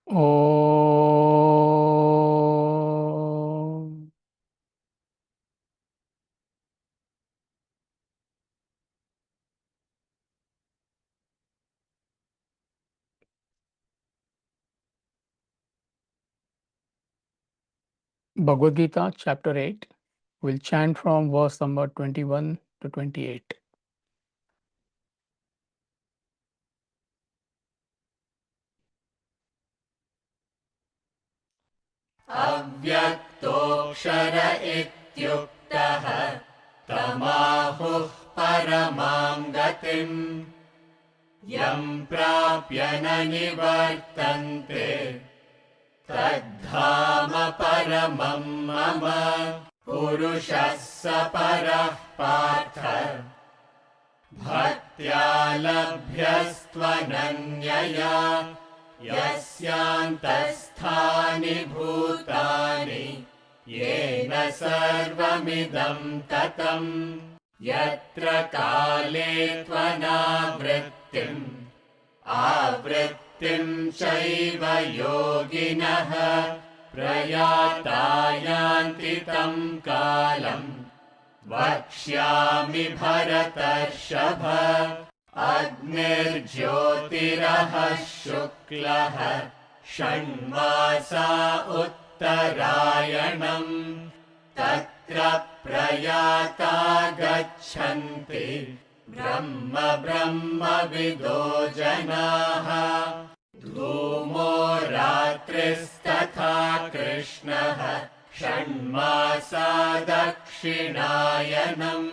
Om. Bhagavad Gita, chapter 8. We'll chant from verse number 21 to 28. अव्यक्तोऽक्षर इत्युक्तः तमाहुः परमां गतिम् यं प्राप्य न निवर्तन्ते तद्धाम परमं मम पुरुषः स परः पार्थ भक्त्या लभ्यस्त्वनन्यया यस्यान्तस्थानि भूतानि येन सर्वमिदं ततं यत्र काले त्वनावृत्तिम् आवृत्तिं चैव योगिनः प्रयाता यान्ति तं कालम् वक्ष्यामि भरतर्षभ अग्निर्ज्योतिरः शुक्लः षण्मासा उत्तरायणम् तत्र प्रयाता गच्छन्ति ब्रह्म ब्रह्मविदो जनाः धूमो रात्रिस्तथा कृष्णः षण्मासा दक्षिणायनम्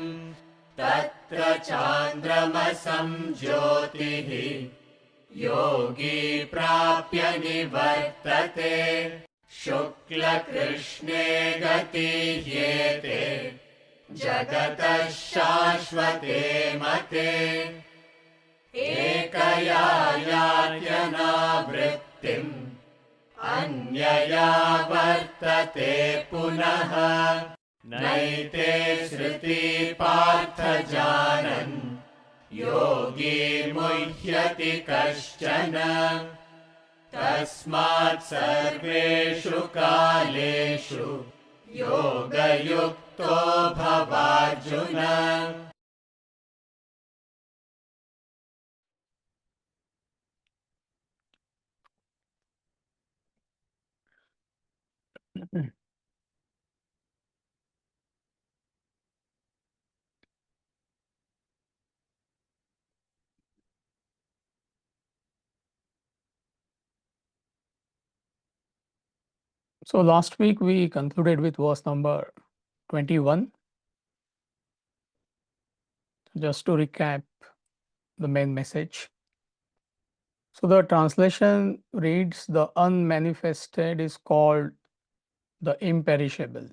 तत्र चान्द्रमसं ज्योतिः योगी प्राप्य निवर्तते शुक्लकृष्णे गतिह्येते जगतः शाश्वते मते एकया यात्यनावृत्तिम् अन्यया वर्तते पुनः नैते श्रुति पार्थ जानन् योगी मुह्यति कश्चन तस्मात् सर्वेषु कालेषु योगयुक्तो भवार्जुन So last week we concluded with verse number 21. Just to recap the main message. So the translation reads, the unmanifested is called the imperishable.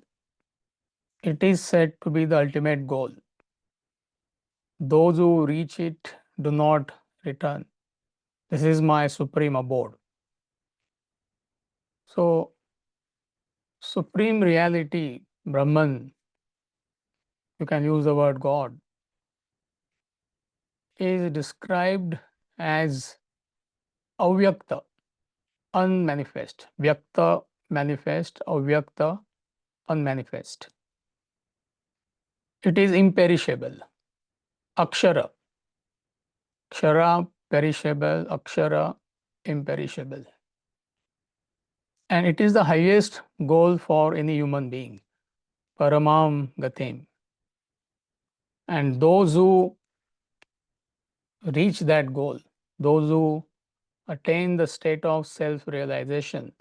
It is said to be the ultimate goal. Those who reach it do not return. This is my supreme abode. So supreme reality, Brahman, you can use the word God, is described as avyakta, unmanifest. Vyakta, manifest, avyakta, unmanifest. It is imperishable. Akshara. Kshara, perishable. Akshara, imperishable. And it is the highest goal for any human being. Paramam gatim. And those who reach that goal, those who attain the state of self-realization,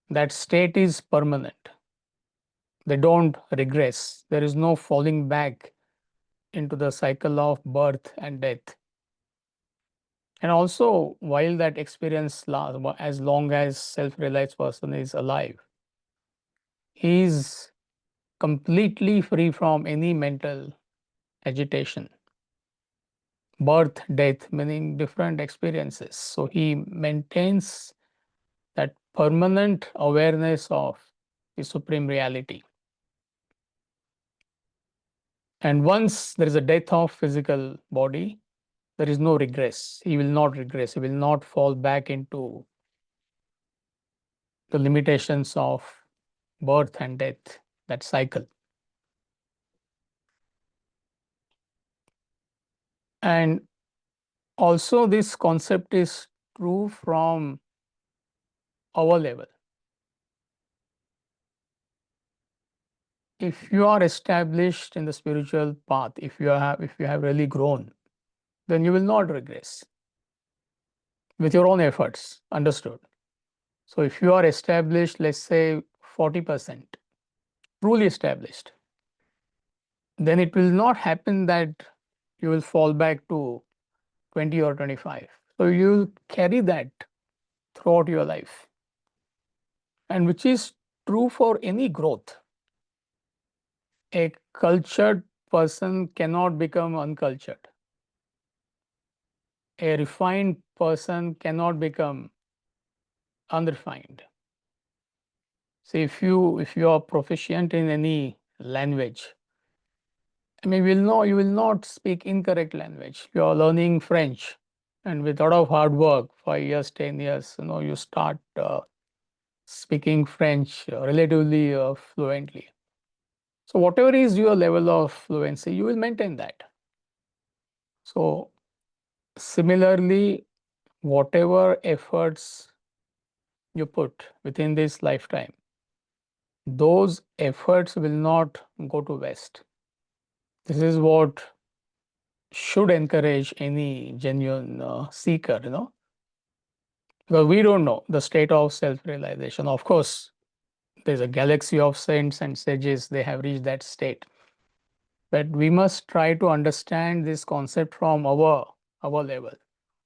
that state is permanent. They don't regress. There is no falling back into the cycle of birth and death. And also, while that experience lasts, as long as self-realized person is alive, he is completely free from any mental agitation. Birth, death, meaning different experiences. So he maintains that permanent awareness of the supreme reality. And once there is a death of physical body, there is no regress. He will not regress. He will not fall back into the limitations of birth and death, that cycle. And also this concept is true from our level. If you are established in the spiritual path, if you have really grown, then you will not regress with your own efforts. Understood? So if you are established, let's say 40%, truly established, then it will not happen that you will fall back to 20 or 25. So you will carry that throughout your life, and which is true for any growth. A cultured person cannot become uncultured. A refined person cannot become unrefined. So if you are proficient in any language, I mean, you will not speak incorrect language. You are learning French, and with a lot of hard work, 5 years, 10 years, you start speaking French relatively fluently. So whatever is your level of fluency, you will maintain that. So similarly, whatever efforts you put within this lifetime, those efforts will not go to waste. This is what should encourage any genuine seeker, because we don't know the state of self-realization. Of course, there's a galaxy of saints and sages, they have reached that state. But we must try to understand this concept from our level,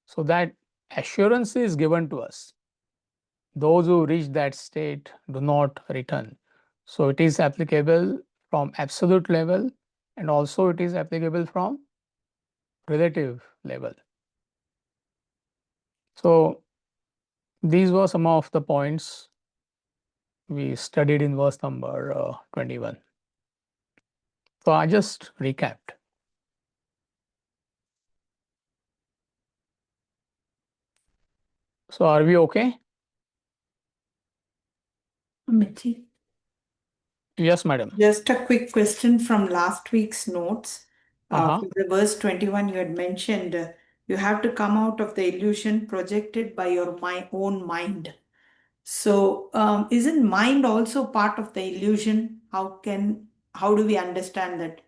so that assurance is given to us. Those who reach that state do not return. So it is applicable from absolute level, and also it is applicable from relative level. So these were some of the points we studied in verse number 21. So I just recapped. So are we okay? Amitji, Yes, madam. just a quick question from last week's notes. For the verse 21, you had mentioned you have to come out of the illusion projected by your own mind. So, isn't mind also part of the illusion? How do we understand that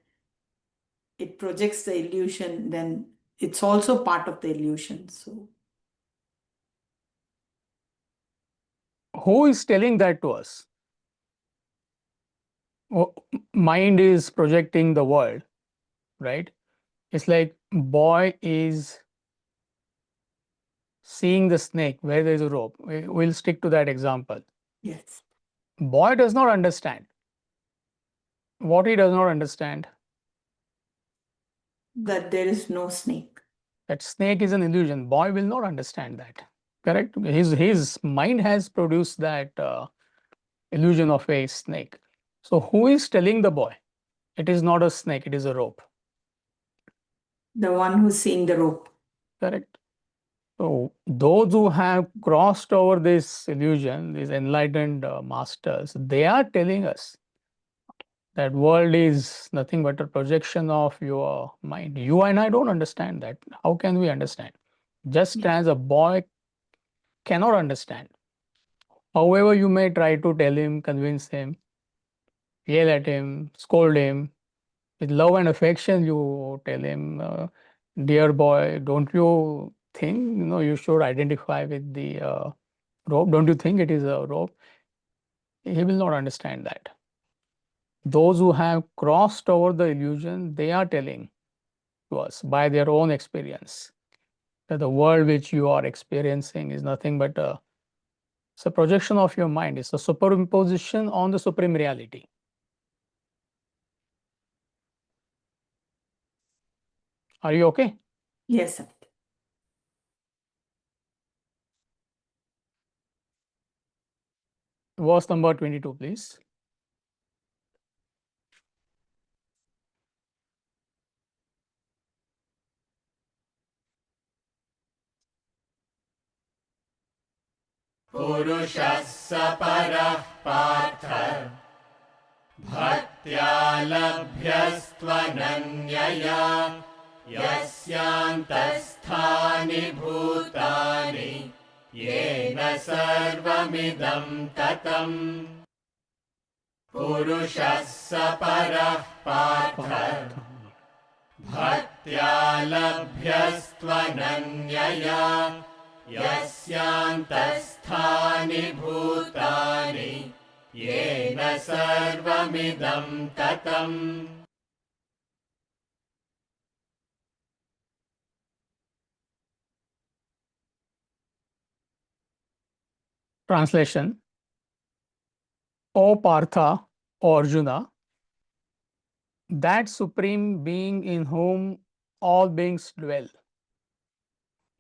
it projects the illusion? Then it's also part of the illusion. So, Who is telling that to us? Mind is projecting the world, right? It's like boy is seeing the snake where there is a rope. We'll stick to that example. yes, Boy does not understand. What he does not understand, that there is no snake. that snake is an illusion. Boy will not understand that. Correct? His mind has produced that illusion of a snake. So who is telling the boy? It is not a snake, it is a rope. The one who's seeing the rope. Correct? So those who have crossed over this illusion, these enlightened masters, they are telling us that world is nothing but a projection of your mind. You and I don't understand that. How can we understand? Just as a boy cannot understand. However, you may try to tell him, convince him, yell at him, scold him. With love and affection, you tell him, dear boy, don't you think you should identify with the rope? Don't you think it is a rope? He will not understand that. Those who have crossed over the illusion, they are telling to us by their own experience that the world which you are experiencing is nothing but it's a projection of your mind. It's a superimposition on the supreme reality. Are you okay? Yes, sir. Verse number 22, please. पुरुषः स परः पार्थ भक्त्या लभ्यस्त्वनन्यया यस्यान्तस्थानि भूतानि येन सर्वमिदं ततम् पुरुषः स परः पार्थ भक्त्या लभ्यस्त्वनन्यया यस्यान्तस्थानि भूतानि येन सर्वमिदं ततम् Translation: O Partha or Arjuna, that supreme being in whom all beings dwell,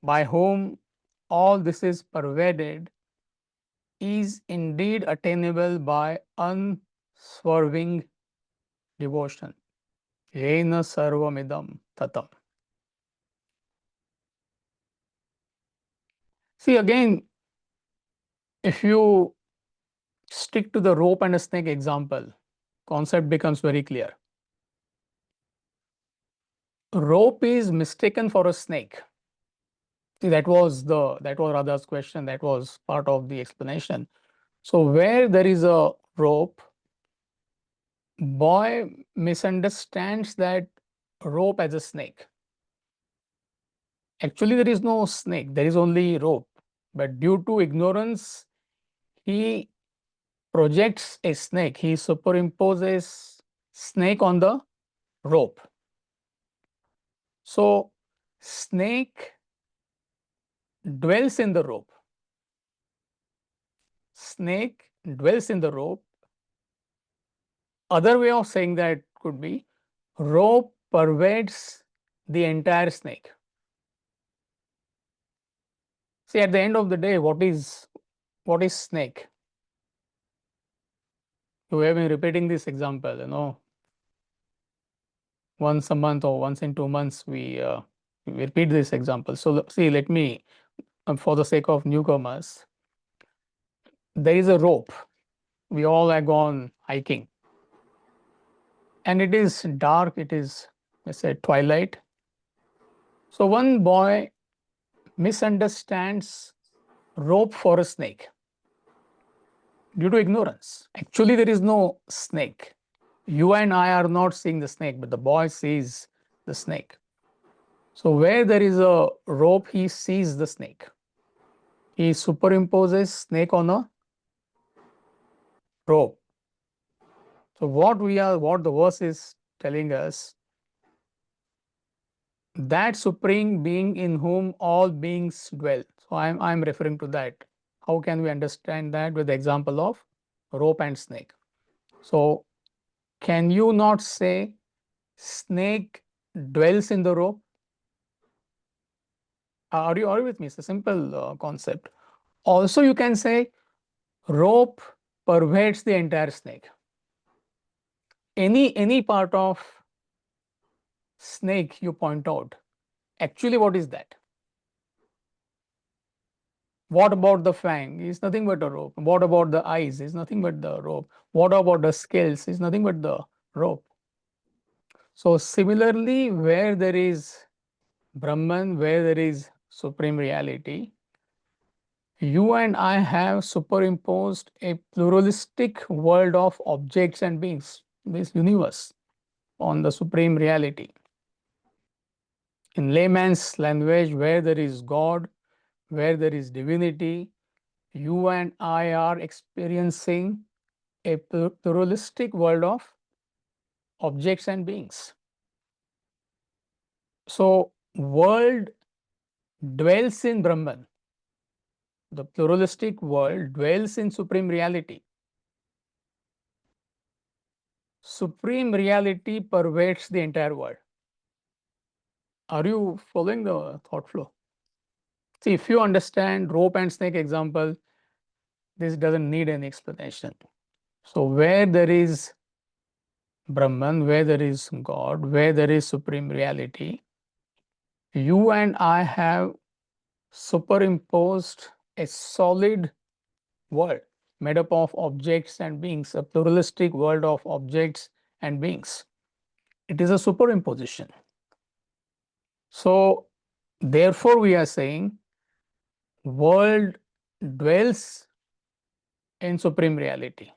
by whom all this is pervaded, is indeed attainable by unswerving devotion. Yena sarvamidam tatam. See, again, if you stick to the rope and a snake example, concept becomes very clear. Rope is mistaken for a snake. See, that was Radha's question. That was part of the explanation. So where there is a rope, boy misunderstands that rope as a snake. Actually, there is no snake. There is only rope. But due to ignorance, he projects a snake. He superimposes snake on the rope. So snake dwells in the rope. Snake dwells in the rope. Other way of saying that could be rope pervades the entire snake. See, at the end of the day, what is snake? We have been repeating this example, once a month or once in 2 months, we repeat this example. So see, let me, for the sake of newcomers, there is a rope. We all have gone hiking. And it is dark, it is, let's say, twilight. So one boy misunderstands rope for a snake due to ignorance. Actually, there is no snake. You and I are not seeing the snake, but the boy sees the snake. So where there is a rope, he sees the snake. He superimposes snake on a rope. So what the verse is telling us, that supreme being in whom all beings dwell. So I'm referring to that. How can we understand that with the example of rope and snake? So can you not say snake dwells in the rope? Are you with me? It's a simple concept. Also, you can say rope pervades the entire snake. Any part of snake you point out, actually what is that? What about the fang? Is nothing but a rope. What about the eyes? Is nothing but the rope. What about the scales? Is nothing but the rope. So similarly, where there is Brahman, where there is supreme reality, you and I have superimposed a pluralistic world of objects and beings, this universe, on the supreme reality. In layman's language, where there is God, where there is divinity, you and I are experiencing a pluralistic world of objects and beings. So, world dwells in Brahman. The pluralistic world dwells in supreme reality. Supreme reality pervades the entire world. Are you following the thought flow? See, if you understand rope and snake example, this doesn't need any explanation. So where there is Brahman, where there is God, where there is supreme reality, you and I have superimposed a solid world made up of objects and beings, a pluralistic world of objects and beings. It is a superimposition. So, therefore, we are saying world dwells in supreme reality,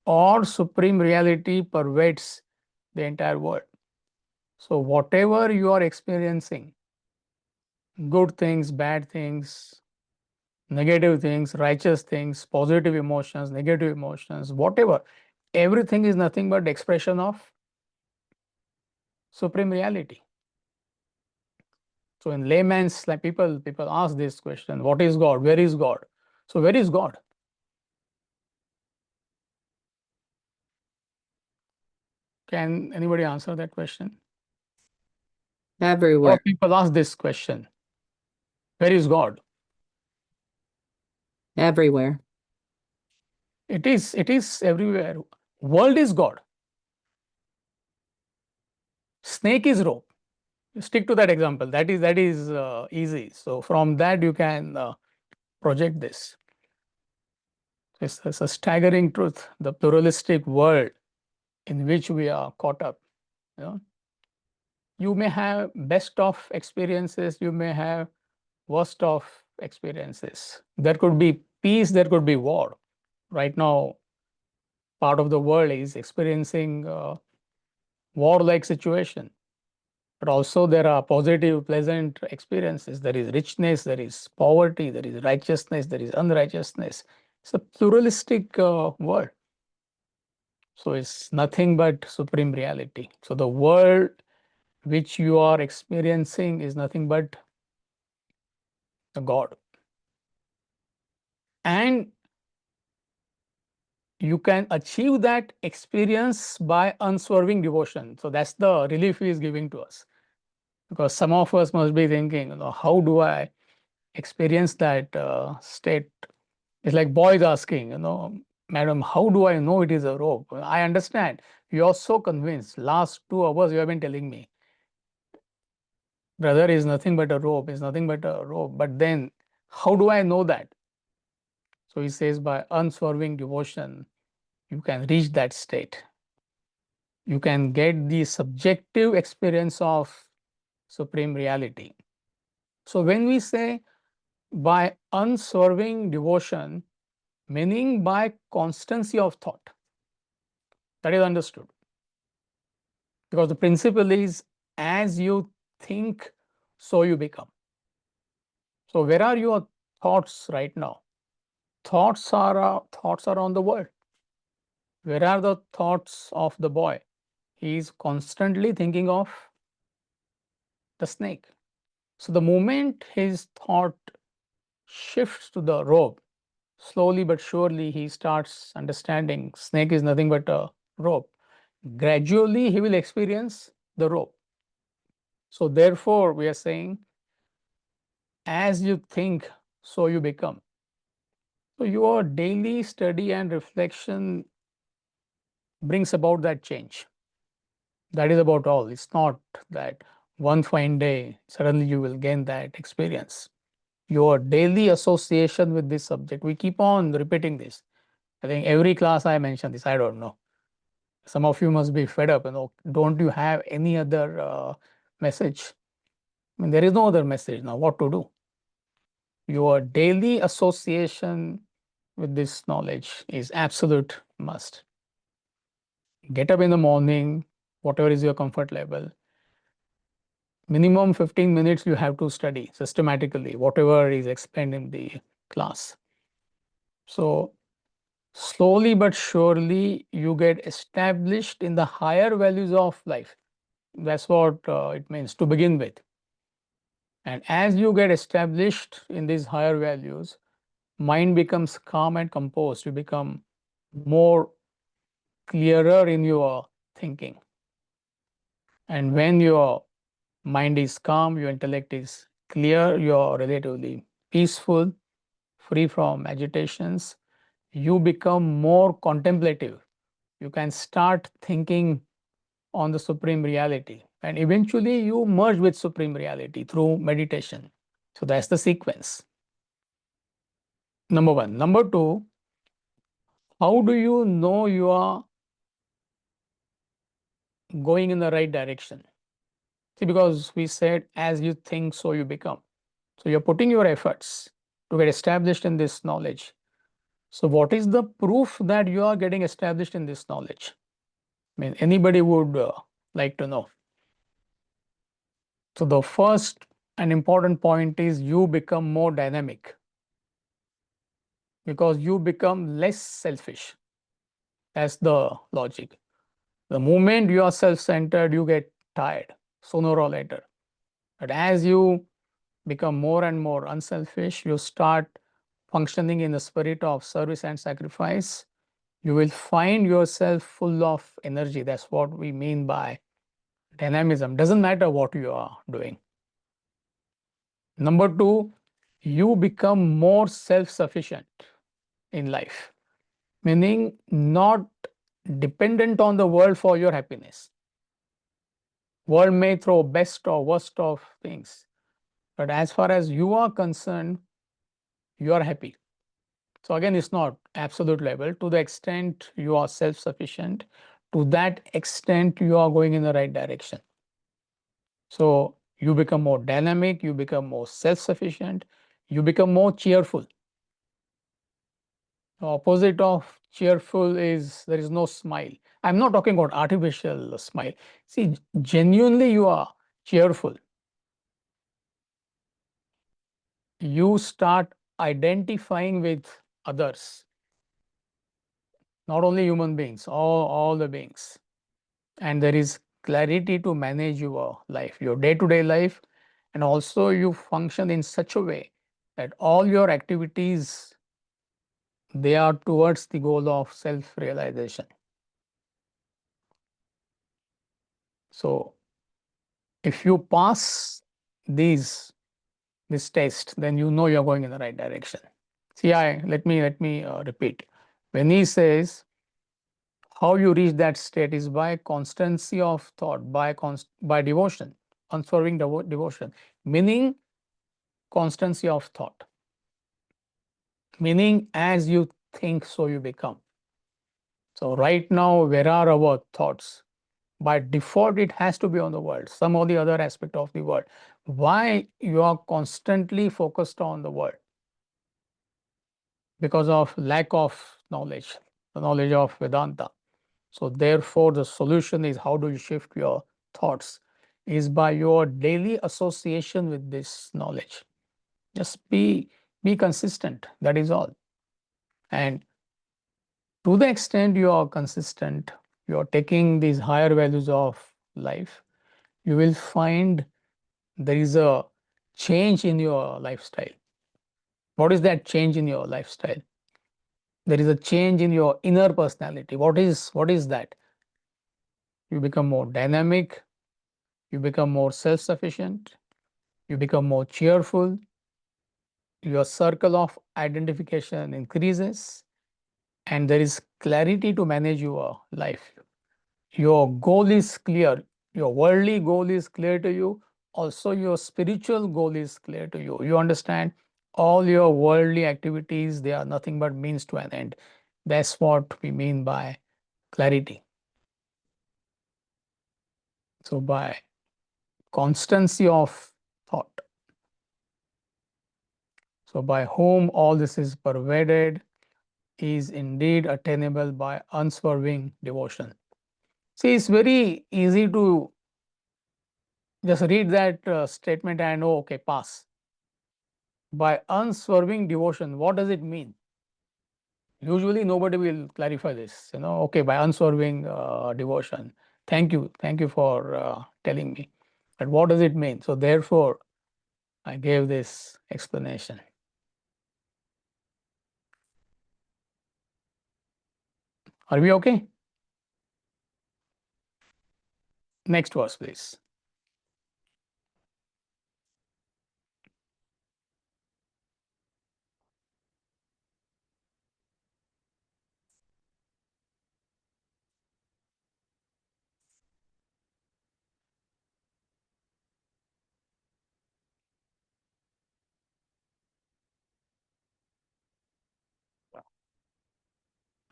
or supreme reality pervades the entire world. So, whatever you are experiencing, good things, bad things, negative things, righteous things, positive emotions, negative emotions, whatever, everything is nothing but expression of supreme reality. So in layman's, like people ask this question, what is God? Where is God? So where is God? Can anybody answer that question? A lot Everywhere. of people ask this question. Where is God? Everywhere. It is everywhere. World is God. Snake is rope. Stick to that example. That is easy. So from that you can project this. It's a staggering truth. The pluralistic world in which we are caught up. You know, you may have best of experiences. You may have worst of experiences. There could be peace. There could be war. Right now, part of the world is experiencing a war-like situation. But also there are positive, pleasant experiences. There is richness, there is poverty, there is righteousness, there is unrighteousness. It's a pluralistic world. So it's nothing but supreme reality. So the world which you are experiencing is nothing but a God. And you can achieve that experience by unswerving devotion. So that's the relief he is giving to us. Because some of us must be thinking, how do I experience that state? It's like boys asking, madam, how do I know it is a rope? I understand. You're so convinced. Last 2 hours you have been telling me, brother, is nothing but a rope, is nothing but a rope. But then how do I know that? So he says, by unswerving devotion, you can reach that state. You can get the subjective experience of supreme reality. So when we say by unswerving devotion, meaning by constancy of thought, that is understood. Because the principle is, as you think, so you become. So where are your thoughts right now? Thoughts are on the world. Where are the thoughts of the boy? He is constantly thinking of the snake. So the moment his thought shifts to the rope, slowly but surely he starts understanding snake is nothing but a rope. Gradually he will experience the rope. So therefore we are saying, as you think, so you become. So your daily study and reflection brings about that change. That is about all. It's not that one fine day suddenly you will gain that experience. Your daily association with this subject, we keep on repeating this. I think every class I mention this, I don't know. Some of you must be fed up, don't you have any other message? I mean, there is no other message now. What to do? Your daily association with this knowledge is absolute must. Get up in the morning, whatever is your comfort level. Minimum 15 minutes you have to study systematically, whatever is explained in the class. So slowly but surely you get established in the higher values of life. That's what it means to begin with. And as you get established in these higher values, mind becomes calm and composed. You become more clearer in your thinking. And when your mind is calm, your intellect is clear, you're relatively peaceful, free from agitations, you become more contemplative. You can start thinking on the supreme reality. And eventually you merge with supreme reality through meditation. So that's the sequence. Number one. Number two, how do you know you are going in the right direction? See, because we said, as you think, so you become. So you're putting your efforts to get established in this knowledge. So what is the proof that you are getting established in this knowledge? I mean, anybody would like to know. So the first and important point is you become more dynamic because you become less selfish. That's the logic. The moment you are self-centered, you get tired sooner or later. But as you become more and more unselfish, you start functioning in the spirit of service and sacrifice, you will find yourself full of energy. That's what we mean by dynamism. Doesn't matter what you are doing. Number two, you become more self-sufficient in life, meaning not dependent on the world for your happiness. World may throw best or worst of things, but as far as you are concerned, you are happy. So again, it's not absolute level. To the extent you are self-sufficient, to that extent you are going in the right direction. So you become more dynamic, you become more self-sufficient, you become more cheerful. The opposite of cheerful is there is no smile. I'm not talking about artificial smile. See, genuinely you are cheerful. You start identifying with others, not only human beings, all the beings. And there is clarity to manage your life, your day-to-day life, and also you function in such a way that all your activities, they are towards the goal of self-realization. So if you pass this test, then you know you're going in the right direction. See, let me repeat. When he says how you reach that state is by constancy of thought, by devotion, unswerving devotion, meaning constancy of thought, meaning as you think, so you become. So right now, where are our thoughts? By default, it has to be on the world, some or the other aspect of the world. Why you are constantly focused on the world? Because of lack of knowledge, the knowledge of Vedanta. So therefore, the solution is how do you shift your thoughts is by your daily association with this knowledge. Just be consistent. That is all. And to the extent you are consistent, you are taking these higher values of life, you will find there is a change in your lifestyle. What is that change in your lifestyle? There is a change in your inner personality. What is that? You become more dynamic, you become more self-sufficient, you become more cheerful, your circle of identification increases, and there is clarity to manage your life. Your goal is clear, your worldly goal is clear to you, also your spiritual goal is clear to you. You understand all your worldly activities, they are nothing but means to an end. That's what we mean by clarity. So by constancy of thought. So by whom all this is pervaded is indeed attainable by unswerving devotion. See, it's very easy to just read that statement and oh, okay, pass. By unswerving devotion, what does it mean? Usually nobody will clarify this, okay, by unswerving devotion. Thank you for telling me. But what does it mean? So therefore, I gave this explanation. Are we okay? Next verse, please.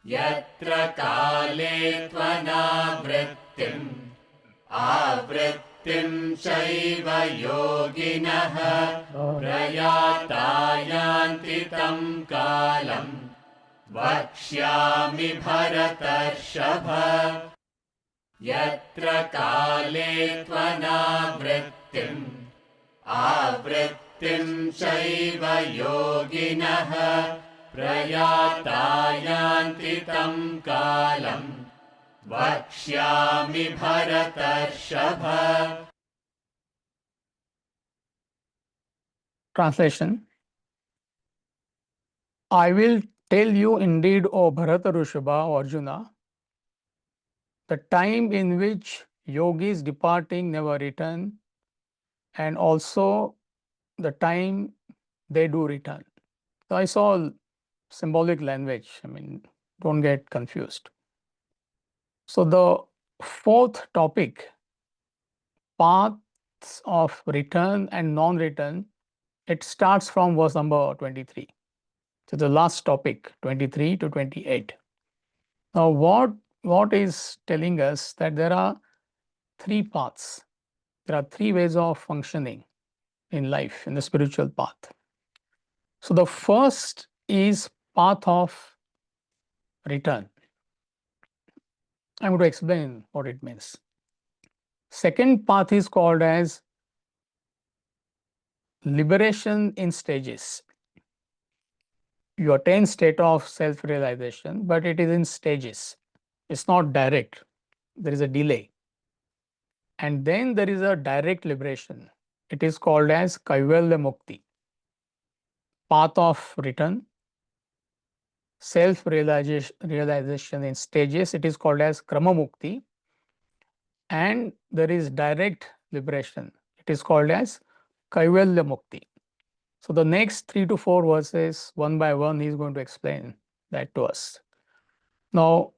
यत्र काले त्वनावृत्तिम् आवृत्तिं चैव योगिनः प्रयाता यान्ति तं कालं वक्ष्यामि भरतर्षभ यत्र काले त्वनावृत्तिम् आवृत्तिं चैव योगिनः प्रयाता यान्ति तं कालं वक्ष्यामि भरतर्षभ. Translation: I will tell you indeed, O Bharatarúabha, O Arjuna, the time in which yogis departing never return, and also the time they do return. So I saw symbolic language. I mean, don't get confused. So the fourth topic, paths of return and non-return, it starts from verse number 23. So the last topic, 23 to 28. Now what is telling us that there are three paths. There are three ways of functioning in life, in the spiritual path. So the first is path of return. I'm going to explain what it means. Second path is called as liberation in stages. You attain state of self-realization, but it is in stages. It's not direct. There is a delay. And then there is a direct liberation. It is called as Kaivalya Mukti. Path of return, self-realization in stages, it is called as Krama Mukti. And there is direct liberation. It is called as Kaivalya Mukti. So the next 3 to 4 verses, one by one, he is going to explain that to us. Now,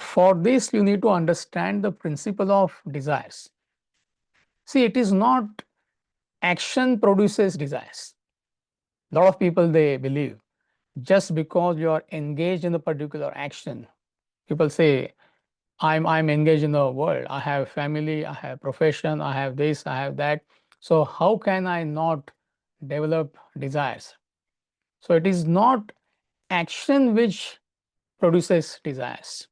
for this, you need to understand the principle of desires. See, it is not action produces desires. A lot of people, they believe just because you are engaged in a particular action, people say, I'm engaged in the world. I have family, I have profession, I have this, I have that. So how can I not develop desires? So it is not action which produces desires.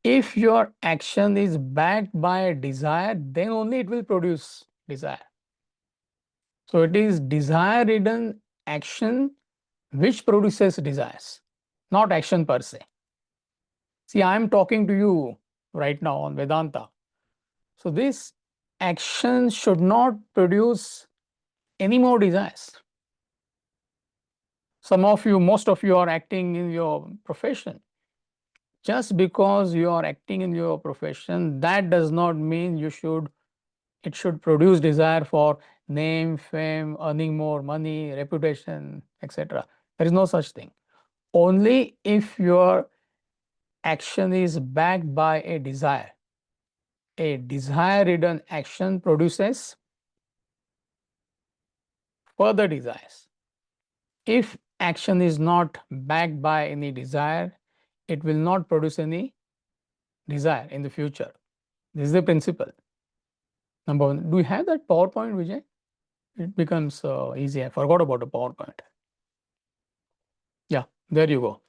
If your action is backed by a desire, then only it will produce desire. So it is desire-ridden action which produces desires, not action per se. See, I am talking to you right now on Vedanta. So this action should not produce any more desires. Some of you, most of you are acting in your profession. Just because you are acting in your profession, that does not mean it should produce desire for name, fame, earning more money, reputation, etc. There is no such thing. Only if your action is backed by a desire. A desire-ridden action produces further desires. If action is not backed by any desire, it will not produce any desire in the future. This is the principle. Number one, do you have that PowerPoint, Vijay? It becomes easy. I forgot about the PowerPoint. Yeah, there you go.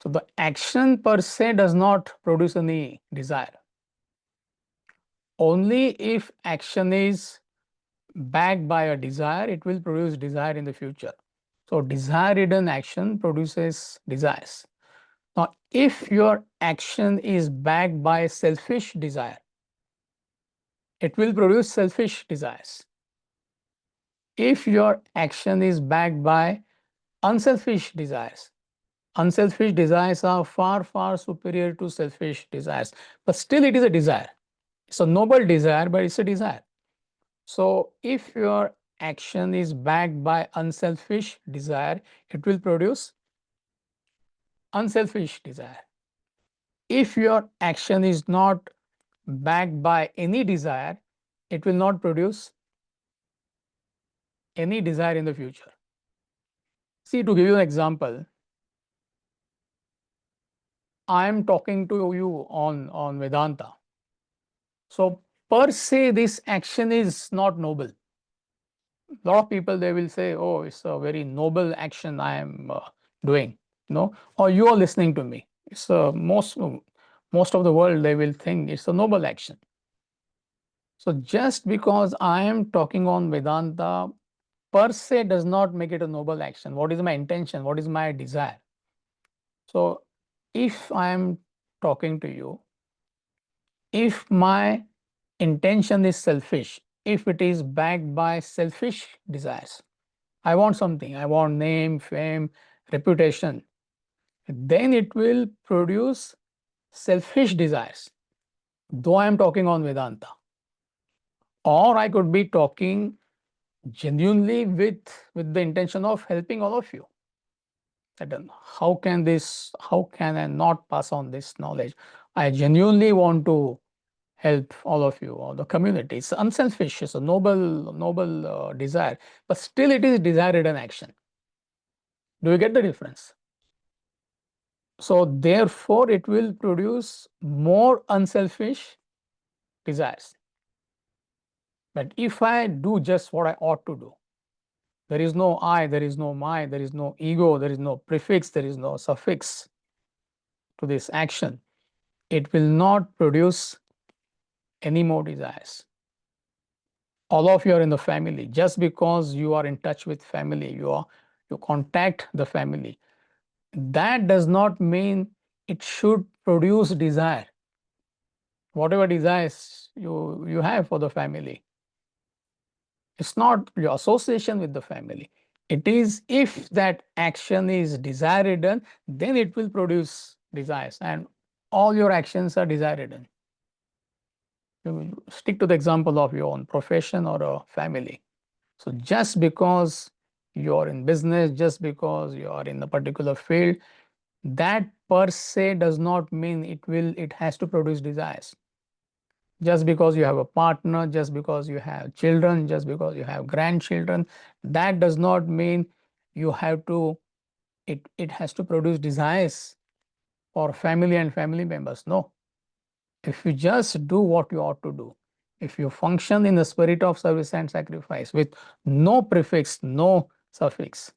So the action per se does not produce any desire. Only if action is backed by a desire, it will produce desire in the future. So desire-ridden action produces desires. Now, if your action is backed by selfish desire, it will produce selfish desires. If your action is backed by unselfish desires, unselfish desires are far, far superior to selfish desires, but still it is a desire. It's a noble desire, but it's a desire. So if your action is backed by unselfish desire, it will produce unselfish desire. If your action is not backed by any desire, it will not produce any desire in the future. See, to give you an example, I am talking to you on Vedanta. So per se, this action is not noble. A lot of people, they will say, oh, it's a very noble action I am doing, or you are listening to me. It's most of the world, they will think it's a noble action. So just because I am talking on Vedanta per se does not make it a noble action. What is my intention? What is my desire? So if I am talking to you, if my intention is selfish, if it is backed by selfish desires, I want something, I want name, fame, reputation, then it will produce selfish desires, though I am talking on Vedanta. Or I could be talking genuinely with the intention of helping all of you. Then how can I not pass on this knowledge? I genuinely want to help all of you or the community. It's unselfish, it's a noble desire, but still it is desire-ridden action. Do you get the difference? So therefore, it will produce more unselfish desires. But if I do just what I ought to do, there is no I, there is no my, there is no ego, there is no prefix, there is no suffix to this action, it will not produce any more desires. All of you are in the family. Just because you are in touch with family, you contact the family, that does not mean it should produce desire. Whatever desires you have for the family, it's not your association with the family. It is, if that action is desire-ridden, then it will produce desires, and all your actions are desire-ridden. You stick to the example of your own profession or a family. So just because you're in business, just because you are in a particular field, that per se does not mean it has to produce desires. Just because you have a partner, just because you have children, just because you have grandchildren, that does not mean you have to, it has to produce desires for family and family members. No. If you just do what you ought to do, if you function in the spirit of service and sacrifice with no prefix, no suffix,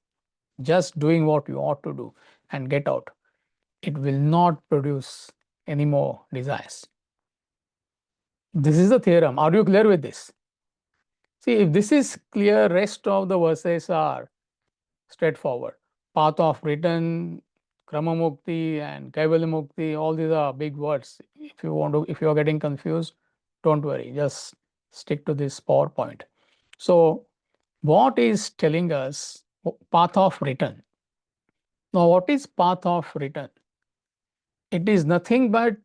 just doing what you ought to do and get out, it will not produce any more desires. This is the theorem. Are you clear with this? See, if this is clear, rest of the verses are straightforward. Path of return, Krama Mukti and Kaivalya Mukti, all these are big words. If you are getting confused, don't worry, just stick to this PowerPoint. So what is telling us path of return? Now, what is path of return? It is nothing but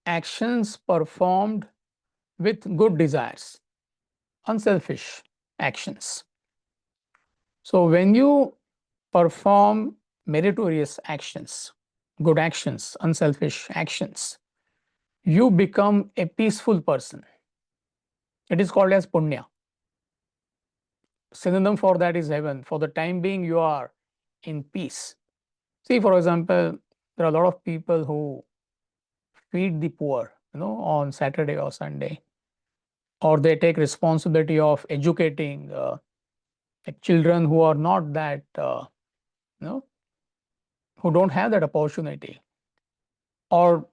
actions performed with good desires, unselfish actions. So when you perform meritorious actions, good actions, unselfish actions, you become a peaceful person. It is called as punya. Synonym for that is heaven. For the time being, you are in peace. See, for example, there are a lot of people who feed the poor, on Saturday or Sunday, or they take responsibility of educating children who are not that, who don't have that opportunity. Or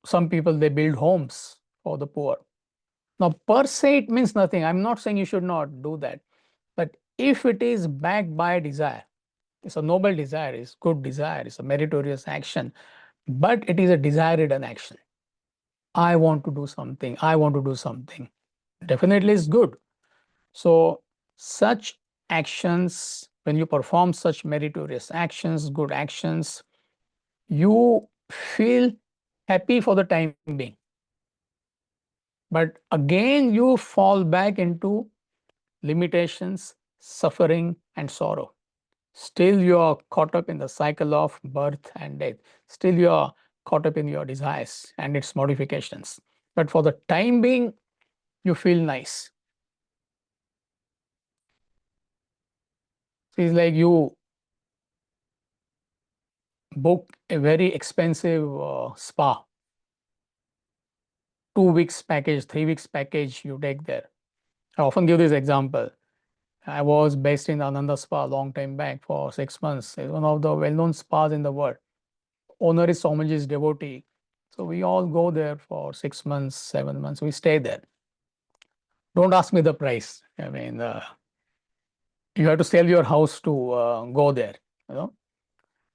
some people, they build homes for the poor. Now, per se, it means nothing. I'm not saying you should not do that. But if it is backed by desire, it's a noble desire, it's good desire, it's a meritorious action, but it is a desire-ridden action. I want to do something, I want to do something. Definitely is good. So such actions, when you perform such meritorious actions, good actions, you feel happy for the time being. But again, you fall back into limitations, suffering, and sorrow. Still, you are caught up in the cycle of birth and death. Still, you are caught up in your desires and its modifications. But for the time being, you feel nice. So it's like you book a very expensive spa, 2 weeks package, 3 weeks package you take there. I often give this example. I was based in Ananda Spa a long time back for 6 months. It's one of the well-known spas in the world. Owner is Swamiji's devotee. So we all go there for 6 months, 7 months. We stay there. Don't ask me the price. I mean, you have to sell your house to go there, you know.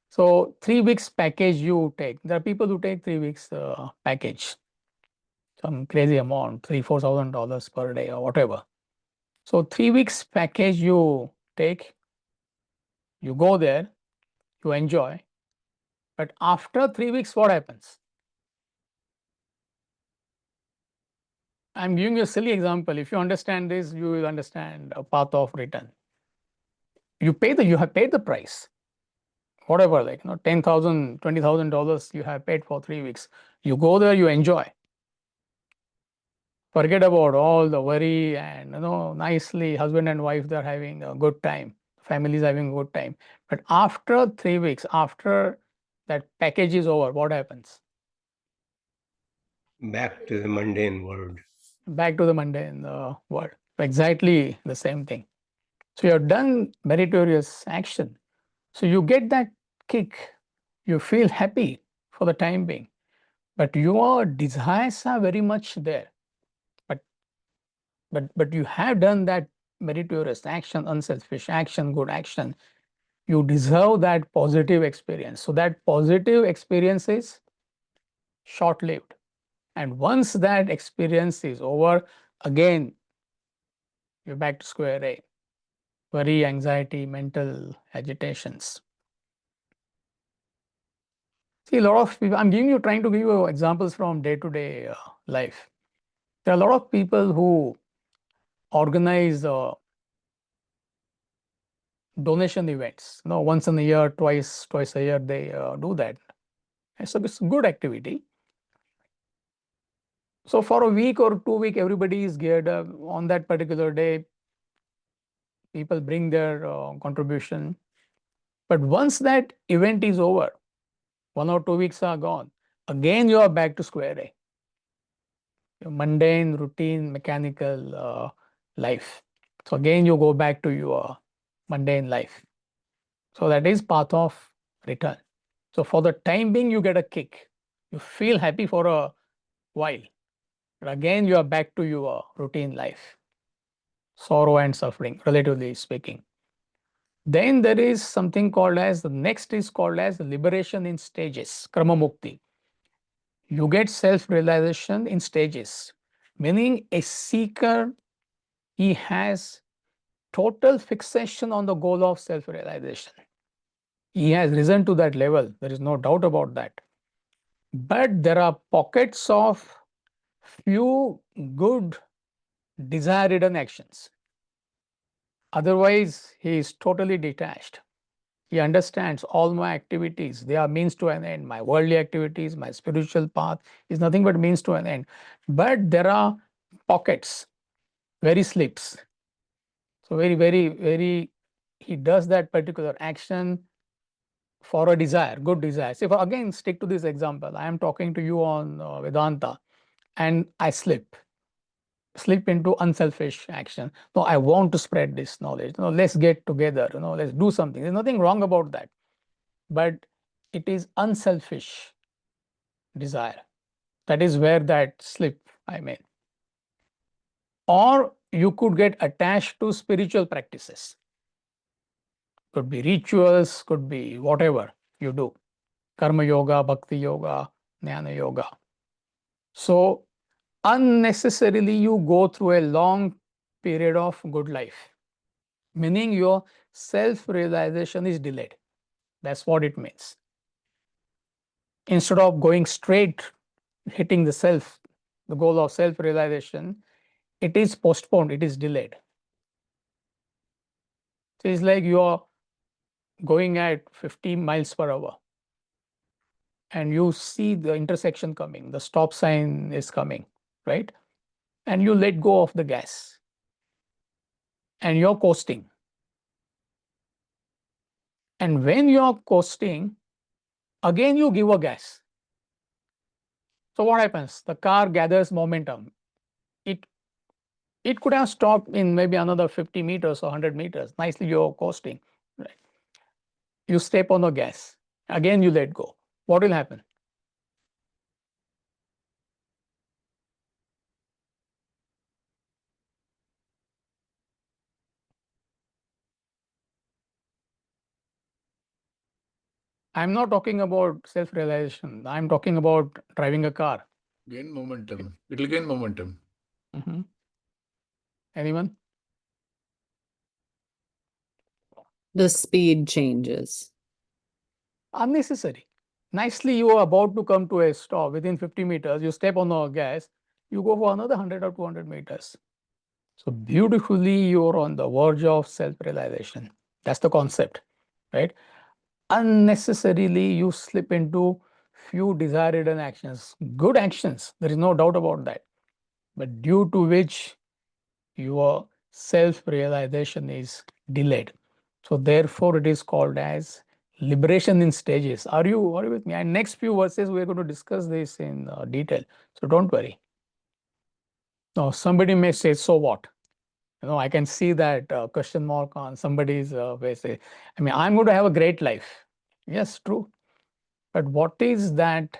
So 3 weeks package you take. There are people who take 3 weeks package, some crazy amount, $3,000-4,000 per day or whatever. So 3 weeks package you take, you go there, you enjoy. But after 3 weeks, what happens? I'm giving you a silly example. If you understand this, you will understand a path of return. You have paid the price. Whatever, like, $10,000, $20,000 you have paid for 3 weeks. You go there, you enjoy. Forget about all the worry and, nicely husband and wife, they're having a good time. Family is having a good time. But after 3 weeks, after that package is over, what happens? Back to the mundane world. Back to the mundane world. Exactly the same thing. So you have done meritorious action. So you get that kick. You feel happy for the time being. But your desires are very much there. But you have done that meritorious action, unselfish action, good action. You deserve that positive experience. So that positive experience is short-lived. And once that experience is over, again, you're back to square A. Worry, anxiety, mental agitations. See, a lot of people, trying to give you examples from day-to-day life. There are a lot of people who organize donation events. Once in a year, twice a year, they do that. So it's a good activity. So for a week or 2 weeks, everybody is geared up. On that particular day, people bring their contribution. But once that event is over, 1 or 2 weeks are gone, again you are back to square A. Your mundane, routine, mechanical life. So again you go back to your mundane life. So that is path of return. So for the time being, you get a kick. You feel happy for a while. But again, you are back to your routine life. Sorrow and suffering, relatively speaking. Then there is something called as, the next is called as liberation in stages, karma mukti. You get self-realization in stages, meaning a seeker, he has total fixation on the goal of self-realization. He has risen to that level. There is no doubt about that. But there are pockets of few good desire-ridden actions. Otherwise, he is totally detached. He understands all my activities, they are means to an end. My worldly activities, my spiritual path is nothing but means to an end. But there are pockets, very slips. So very, he does that particular action for a desire, good desire. Say, again, stick to this example. I am talking to you on Vedanta and I slip into unselfish action. No, I want to spread this knowledge. Let's get together. Let's do something. There's nothing wrong about that. But it is unselfish desire. That is where that slip I made. Or you could get attached to spiritual practices. Could be rituals, could be whatever you do. Karma yoga, bhakti yoga, jnana yoga. So unnecessarily you go through a long period of good life, meaning your self-realization is delayed. That's what it means. Instead of going straight, hitting the self, the goal of self-realization, it is postponed, it is delayed. So it's like you are going at 50 miles per hour and you see the intersection coming, the stop sign is coming, right? And you let go of the gas and you're coasting. And when you're coasting, Again, you give a gas. So what happens? The car gathers momentum. It could have stopped in maybe another 50 meters or 100 meters. Nicely, you're coasting. Right? You step on the gas. Again, you let go. What will happen? I'm not talking about self-realization. I'm talking about driving a car. Gain momentum. It will gain momentum. Mm-hmm. Anyone? The speed changes. Unnecessary. Nicely, you are about to come to a stop within 50 meters. You step on the gas. You go for another 100 or 200 meters. So beautifully, you're on the verge of self-realization. That's the concept, right? Unnecessarily, you slip into few desired actions, good actions. There is no doubt about that. But due to which your self-realization is delayed. So therefore, it is called as liberation in stages. Are you with me? And next few verses, we're going to discuss this in detail. So don't worry. Now, somebody may say, so what? I can see that question mark on somebody's face. I mean, I'm going to have a great life. Yes, true. But what is that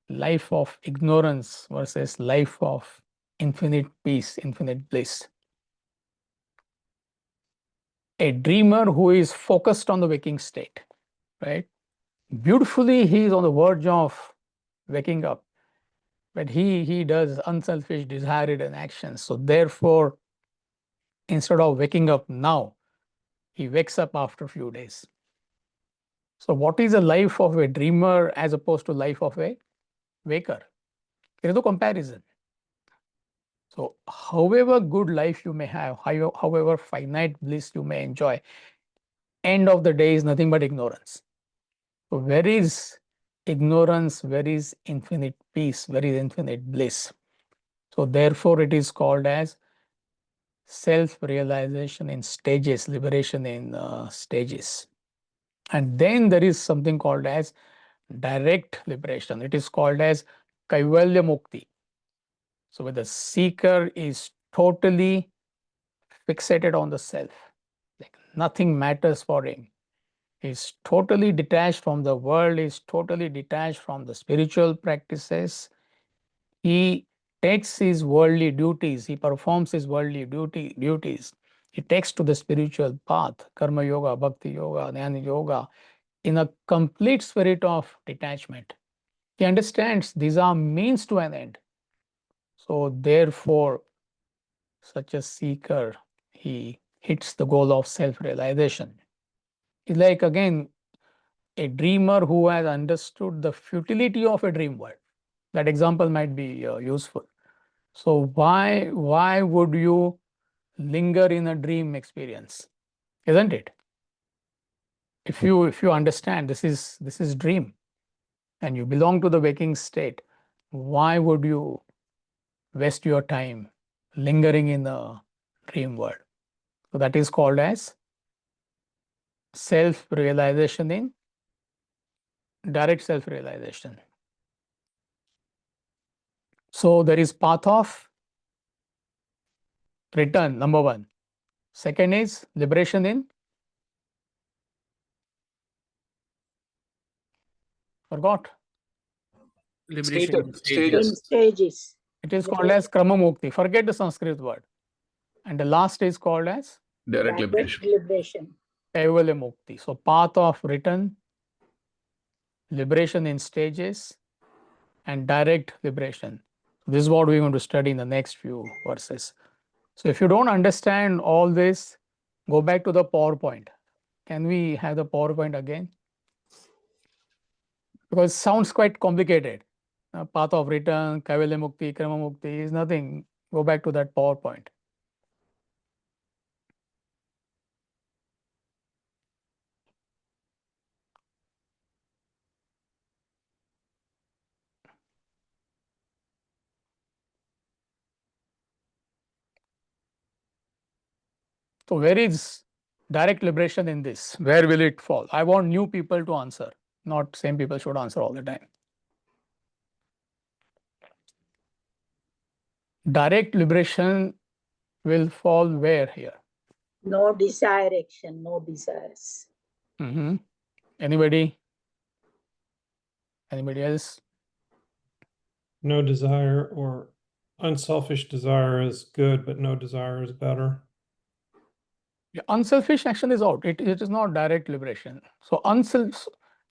life of ignorance versus life of infinite peace, infinite bliss? A dreamer who is focused on the waking state, right? Beautifully, he is on the verge of waking up, but he does unselfish, desired actions. So therefore, instead of waking up now, he wakes up after a few days. So what is the life of a dreamer as opposed to life of a waker? There is no comparison. So however good life you may have, however finite bliss you may enjoy, end of the day is nothing but ignorance. So where is ignorance? Where is infinite peace? Where is infinite bliss? So therefore it is called as self-realization in stages, liberation in stages. And then there is something called as direct liberation. It is called as kaivalya mukti. So where the seeker is totally fixated on the self, like nothing matters for him. He's totally detached from the world, is totally detached from the spiritual practices. He takes his worldly duties, he performs his worldly duties. He takes to the spiritual path, karma yoga, bhakti yoga, jnana yoga, in a complete spirit of detachment. He understands these are means to an end. So therefore, such a seeker, he hits the goal of self-realization. It's like, again, a dreamer who has understood the futility of a dream world. That example might be useful. So why would you linger in a dream experience? Isn't it? If you understand this is dream and you belong to the waking state, why would you waste your time lingering in the dream world? So that is called as self-realization in direct self-realization. So there is path of return, number one. Second is liberation in, forgot. Liberation. In stages. It is called as krama mukti. Forget the Sanskrit word. And the last is called as Direct liberation. Liberation. kaivalya mukti. So path of return, liberation in stages, and direct liberation. This is what we're going to study in the next few verses. So if you don't understand all this, go back to the PowerPoint. Can we have the PowerPoint again? Because it sounds quite complicated. Path of return, kaivalya mukti, krama mukti is nothing. Go back to that PowerPoint. So where is direct liberation in this? Where will it fall? I want new people to answer. Not same people should answer all the time. Direct liberation will fall where here? No desire action, no desires. Anybody? Anybody else? No desire or unselfish desire is good, but no desire is better. Yeah, unselfish action is out. It is not direct liberation. So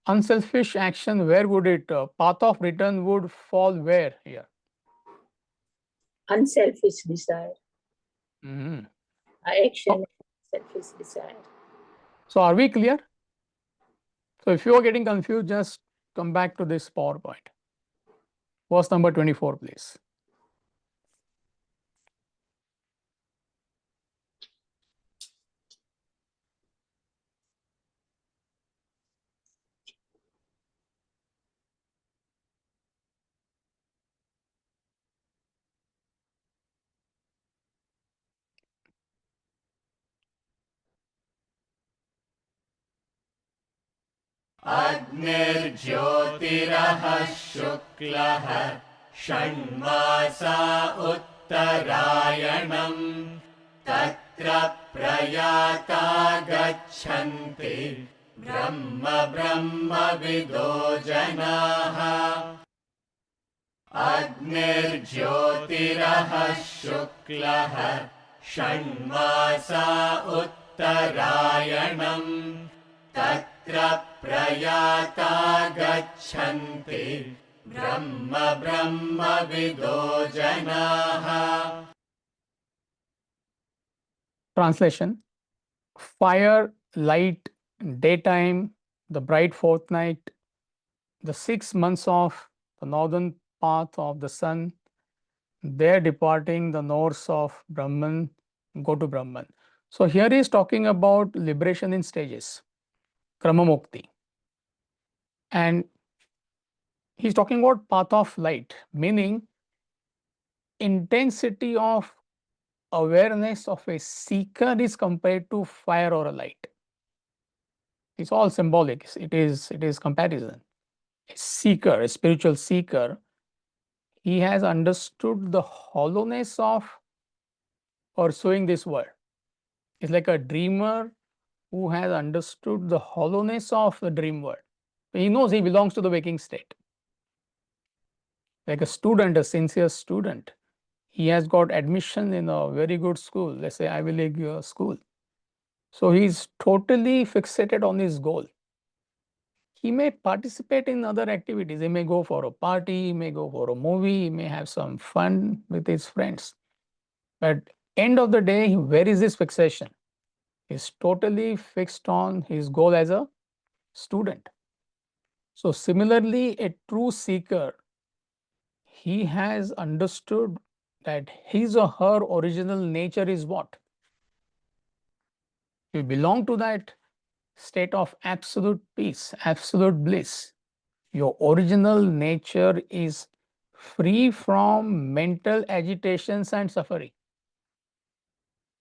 unselfish action, where would it, path of return would fall where here? Unselfish desire. Action, selfish desire. So are we clear? So if you are getting confused, just come back to this PowerPoint. Verse number 24, please. अग्निर्ज्योतिरः शुक्लः षण्मासा उत्तरायणम् तत्र प्रयाता गच्छन्ति ब्रह्मविदो जनाः अग्निर्ज्योतिरः शुक्लः षण्मासा उत्तरायणम् तत्र प्रयाता गच्छन्ति ब्रह्मविदो जनाः. Translation: fire, light, daytime, the bright fortnight, the 6 months of the northern path of the sun, they're departing the north of Brahman, go to Brahman. So here he is talking about liberation in stages, Kramamukti. And he's talking about path of light, meaning intensity of awareness of a seeker is compared to fire or a light. It's all symbolic. It is comparison. A seeker, a spiritual seeker, he has understood the hollowness of pursuing this world. It's like a dreamer who has understood the hollowness of the dream world. He knows he belongs to the waking state. Like a student, a sincere student, he has got admission in a very good school, let's say Ivy League school. So he's totally fixated on his goal. He may participate in other activities. He may go for a party, he may go for a movie, he may have some fun with his friends. But end of the day, where is his fixation? He's totally fixed on his goal as a student. So similarly, a true seeker, he has understood that his or her original nature is what? You belong to that state of absolute peace, absolute bliss. Your original nature is free from mental agitations and suffering.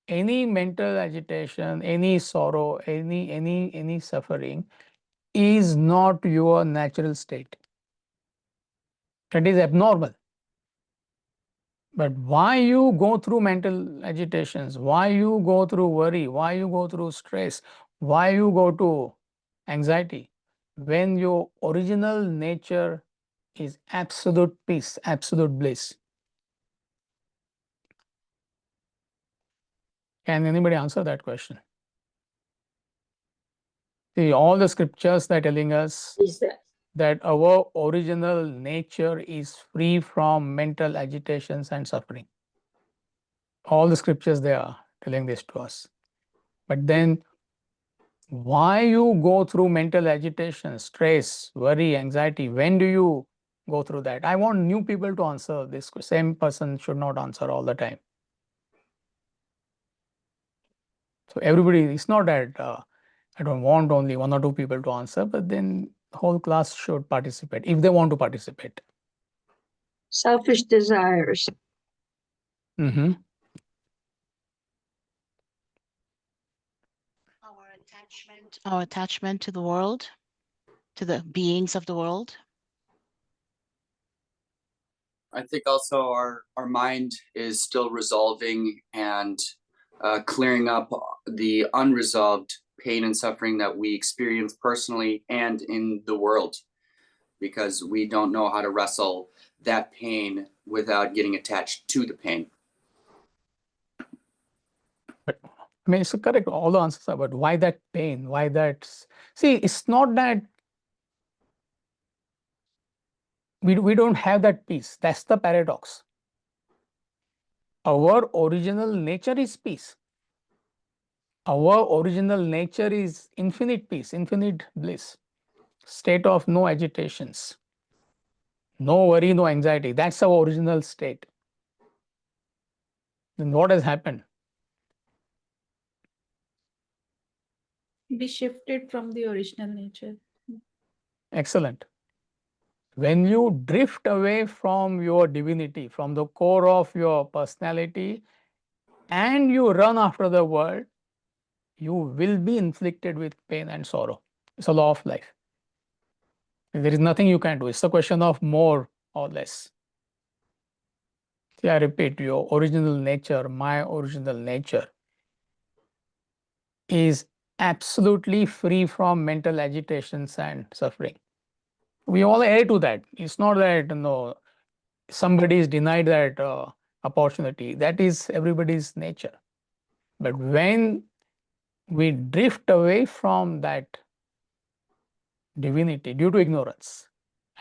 Any mental agitation, any sorrow, any suffering is not your natural state. That is abnormal. But why you go through mental agitations, why you go through worry, why you go through stress, why you go to anxiety, when your original nature is absolute peace, absolute bliss? Can anybody answer that question? See, all the scriptures are telling us that our original nature is free from mental agitations and suffering. All the scriptures, they are telling this to us. But then why you go through mental agitation, stress, worry, anxiety? When do you go through that? I want new people to answer this. Same person should not answer all the time. So everybody, it's not that I don't want only 1 or 2 people to answer, but then whole class should participate if they want to participate. Selfish desires. Our attachment to the world. to the beings of the world? I think also our mind is still resolving and clearing up the unresolved pain and suffering that we experience personally and in the world, because we don't know how to wrestle that pain without getting attached to the pain. But I mean, it's correct. All the answers are, but why that pain? Why that? See, it's not that we don't have that peace. That's the paradox. Our original nature is peace. Our original nature is infinite peace, infinite bliss, state of no agitations, no worry, no anxiety. That's our original state. Then what has happened? We shifted from the original nature. Excellent. When you drift away from your divinity, from the core of your personality, and you run after the world, you will be inflicted with pain and sorrow. It's a law of life. There is nothing you can do. It's a question of more or less. See, I repeat, your original nature, my original nature, is absolutely free from mental agitations and suffering. We all adhere to that. It's not that somebody is denied that opportunity. That is everybody's nature. But when we drift away from that divinity due to ignorance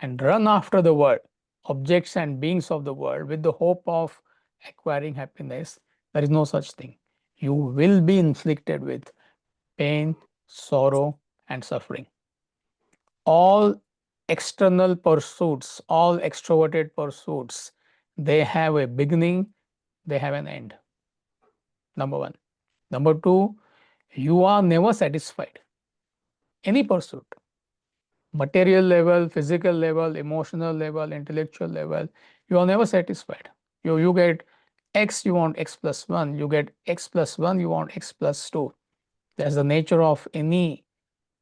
and run after the world, objects and beings of the world, with the hope of acquiring happiness, there is no such thing. You will be inflicted with pain, sorrow, and suffering. All external pursuits, all extroverted pursuits, they have a beginning, they have an end. Number one. Number two, you are never satisfied. Any pursuit, material level, physical level, emotional level, intellectual level, you are never satisfied. You get X, you want X plus 1. You get X plus 1, you want X plus 2. That's the nature of any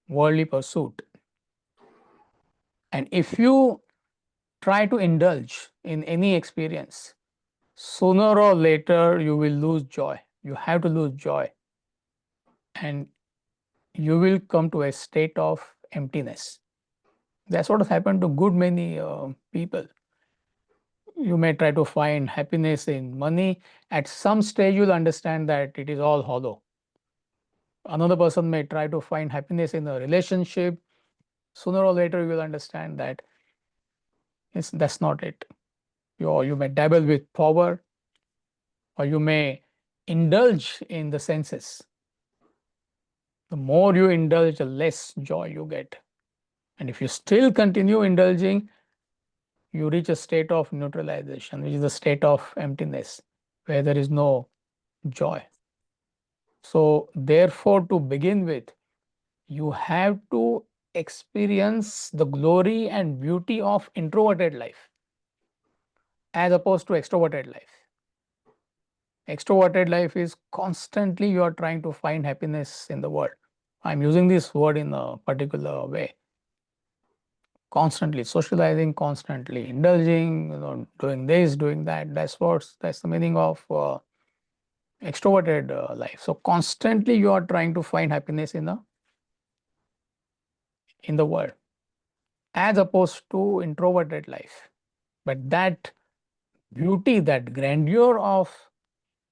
worldly pursuit. And if you try to indulge in any experience, sooner or later you will lose joy. You have to lose joy. And you will come to a state of emptiness. That's what has happened to good many people. You may try to find happiness in money. At some stage, you'll understand that it is all hollow. Another person may try to find happiness in a relationship. Sooner or later, you will understand that that's not it. You may dabble with power, or you may indulge in the senses. The more you indulge, the less joy you get. And if you still continue indulging, you reach a state of neutralization, which is a state of emptiness, where there is no joy. So therefore, to begin with, you have to experience the glory and beauty of introverted life as opposed to extroverted life. Extroverted life is constantly you are trying to find happiness in the world. I'm using this word in a particular way. Constantly socializing, constantly indulging, doing this, doing that. That's the meaning of extroverted life. So constantly you are trying to find happiness in the world, as opposed to introverted life. But that beauty, that grandeur of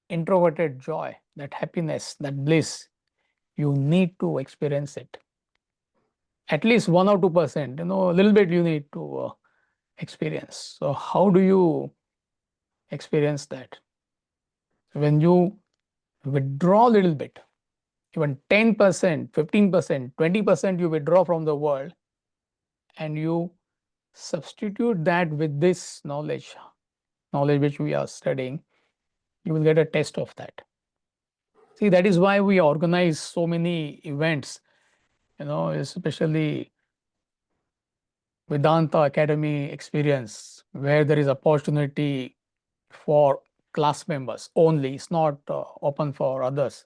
introverted joy, that happiness, that bliss, you need to experience it. At least 1 or 2%, a little bit you need to experience. So how do you experience that? When you withdraw a little bit, even 10%, 15%, 20% you withdraw from the world, and you substitute that with this knowledge which we are studying, you will get a taste of that. See, that is why we organize so many events, especially Vedanta Academy experience, where there is opportunity for class members only. It's not open for others.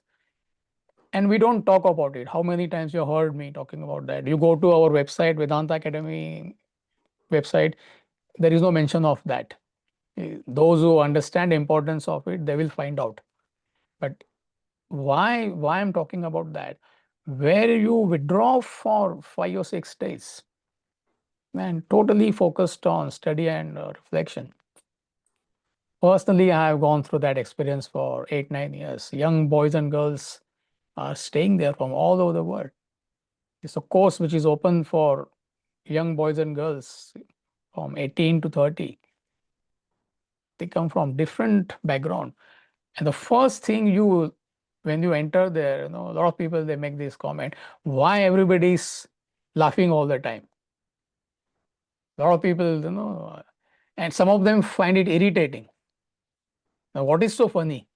And we don't talk about it. How many times you heard me talking about that? You go to our website, Vedanta Academy website, there is no mention of that. Those who understand the importance of it, they will find out. But why I'm talking about that? Where you withdraw for 5 or 6 days and totally focused on study and reflection. Personally, I have gone through that experience for 8-9 years. Young boys and girls are staying there from all over the world. It's a course which is open for young boys and girls from 18 to 30. They come from different background. And the first thing when you enter there, a lot of people, they make this comment, why everybody is laughing all the time? A lot of people, and some of them find it irritating. Now, what is so funny?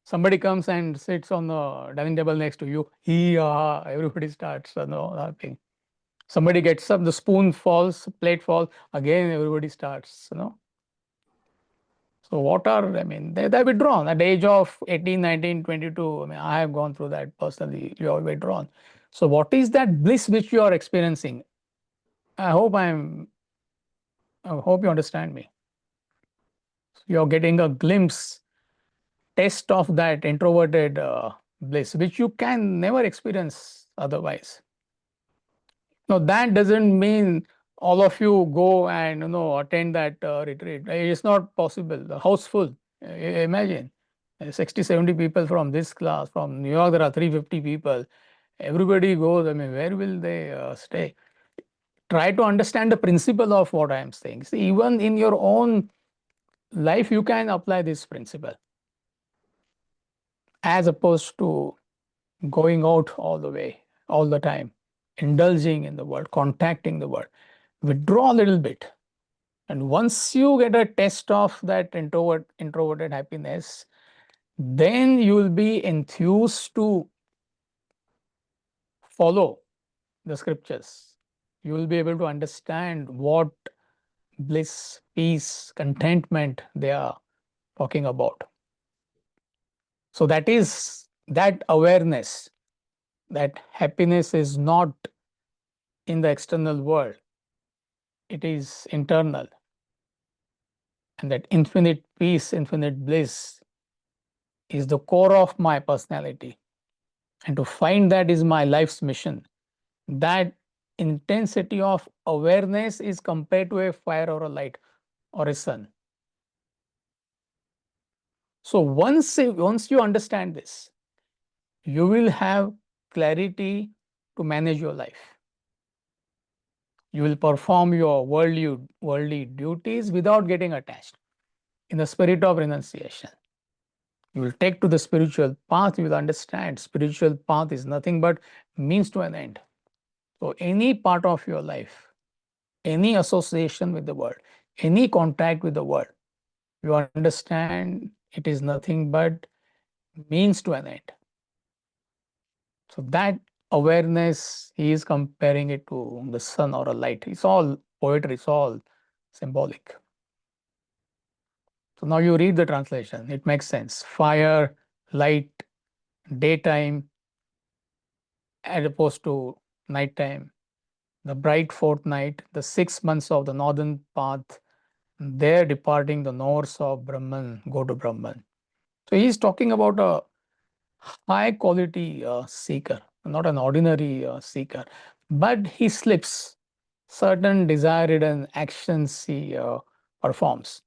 Somebody comes and sits on the dining table next to you, everybody starts laughing. Somebody gets up, the spoon falls, plate falls, again everybody starts. So what are, they're withdrawn at the age of 18, 19, 22. I have gone through that personally. You are withdrawn. So what is that bliss which you are experiencing? I hope you understand me. You're getting a glimpse, taste of that introverted bliss, which you can never experience otherwise. Now, that doesn't mean all of you go and attend that retreat. It's not possible. The house full. Imagine 60, 70 people from this class. From New York, there are 350 people. Everybody goes. Where will they stay? Try to understand the principle of what I am saying. See, even in your own life, you can apply this principle, as opposed to going out all the way, all the time, indulging in the world, contacting the world. Withdraw a little bit. And once you get a taste of that introverted happiness, then you will be enthused to follow the scriptures. You will be able to understand what bliss, peace, contentment they are talking about. So that is that awareness that happiness is not in the external world. It is internal. And that infinite peace, infinite bliss is the core of my personality. And to find that is my life's mission. That intensity of awareness is compared to a fire or a light or a sun. So once you understand this, you will have clarity to manage your life. You will perform your worldly duties without getting attached in the spirit of renunciation. You will take to the spiritual path. You will understand spiritual path is nothing but means to an end. So any part of your life, any association with the world, any contact with the world, you understand it is nothing but means to an end. So that awareness, he is comparing it to the sun or a light. It's all poetry, it's all symbolic. So now you read the translation, it makes sense. Fire, light, daytime, as opposed to nighttime. The bright fortnight, the 6 months of the northern path, there departing the north of Brahman, go to Brahman. So he's talking about a high quality seeker, not an ordinary seeker, but he slips certain desire-ridden actions he performs.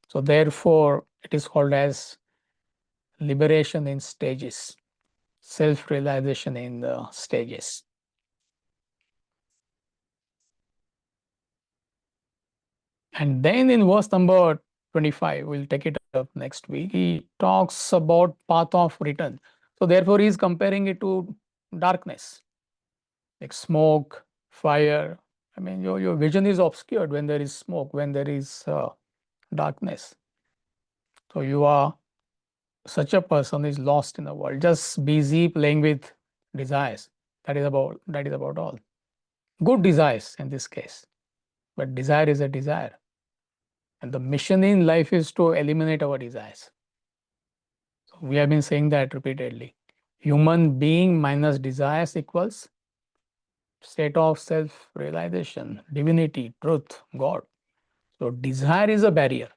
So therefore, it is called as liberation in stages, self-realization in the stages. And then in verse number 25, we'll take it up next week, he talks about path of return. So therefore, he is comparing it to darkness, like smoke, fire. Your vision is obscured when there is smoke, when there is darkness. So you are, such a person is lost in the world, just busy playing with desires. That is about all. Good desires in this case, but desire is a desire. And the mission in life is to eliminate our desires. So we have been saying that repeatedly. Human being minus desires equals state of self-realization, divinity, truth, God. So desire is a barrier.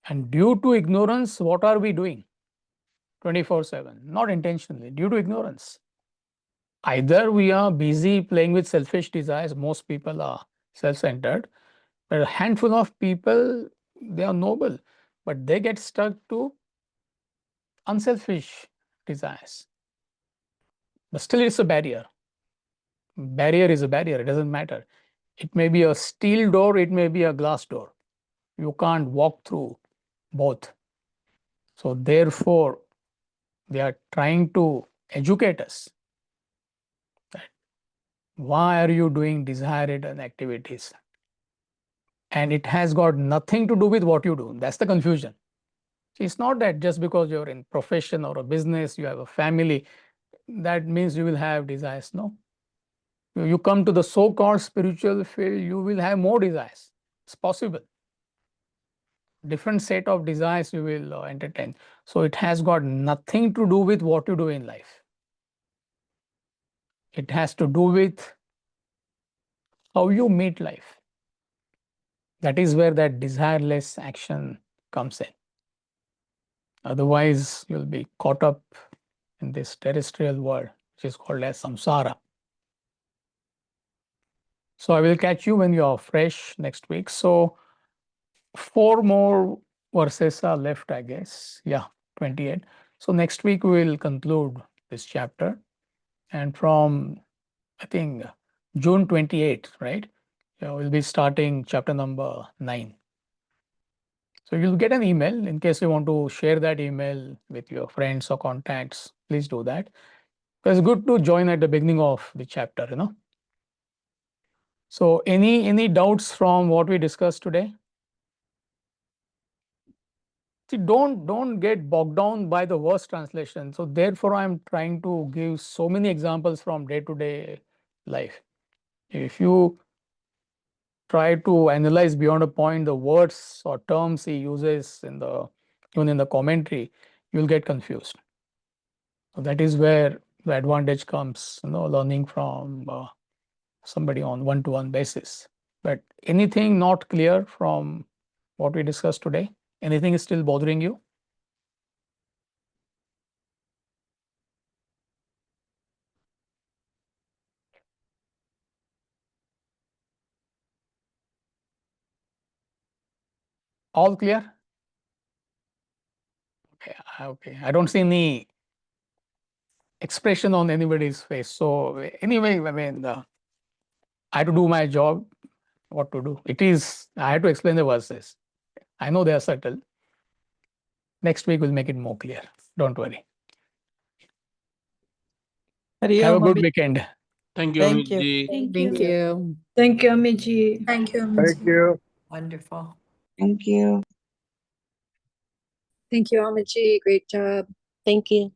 And due to ignorance, what are we doing? 24/7, not intentionally, due to ignorance. Either we are busy playing with selfish desires, most people are self-centered, but a handful of people, they are noble, but they get stuck to unselfish desires. But still it's a barrier. Barrier is a barrier, it doesn't matter. It may be a steel door, it may be a glass door. You can't walk through both. So therefore, they are trying to educate us that why are you doing desire-ridden activities? And it has got nothing to do with what you do. That's the confusion. It's not that just because you're in profession or a business, you have a family, that means you will have desires. No. You come to the so-called spiritual field, you will have more desires. It's possible. Different set of desires you will entertain. So it has got nothing to do with what you do in life. It has to do with how you meet life. That is where that desireless action comes in. Otherwise, you'll be caught up in this terrestrial world, which is called as samsara. So I will catch you when you are fresh next week. So 4 more verses are left, I guess. Yeah, 28. So next week we will conclude this chapter. And from, I think, June 28th, right? Yeah, we'll be starting chapter number 9. So you'll get an email. In case you want to share that email with your friends or contacts, please do that. It's good to join at the beginning of the chapter, So any doubts from what we discussed today? See, don't get bogged down by the verse translation. So therefore, I'm trying to give so many examples from day-to-day life. If you try to analyze beyond a point the words or terms he uses even in the commentary, you'll get confused. So that is where the advantage comes, learning from somebody on one-to-one basis. But anything not clear from what we discussed today? Anything is still bothering you? All clear? Okay. I don't see any expression on anybody's face. So anyway, I mean, I have to do my job. What to do? I have to explain the verses. I know they are subtle. Next week we'll make it more clear. Don't worry. Have a good weekend. Thank you, Thank you. Amiji. Thank you. Thank you, Amiji. Thank you, Thank you. Wonderful. Thank you. Thank you, Amaji. Great job. Thank you.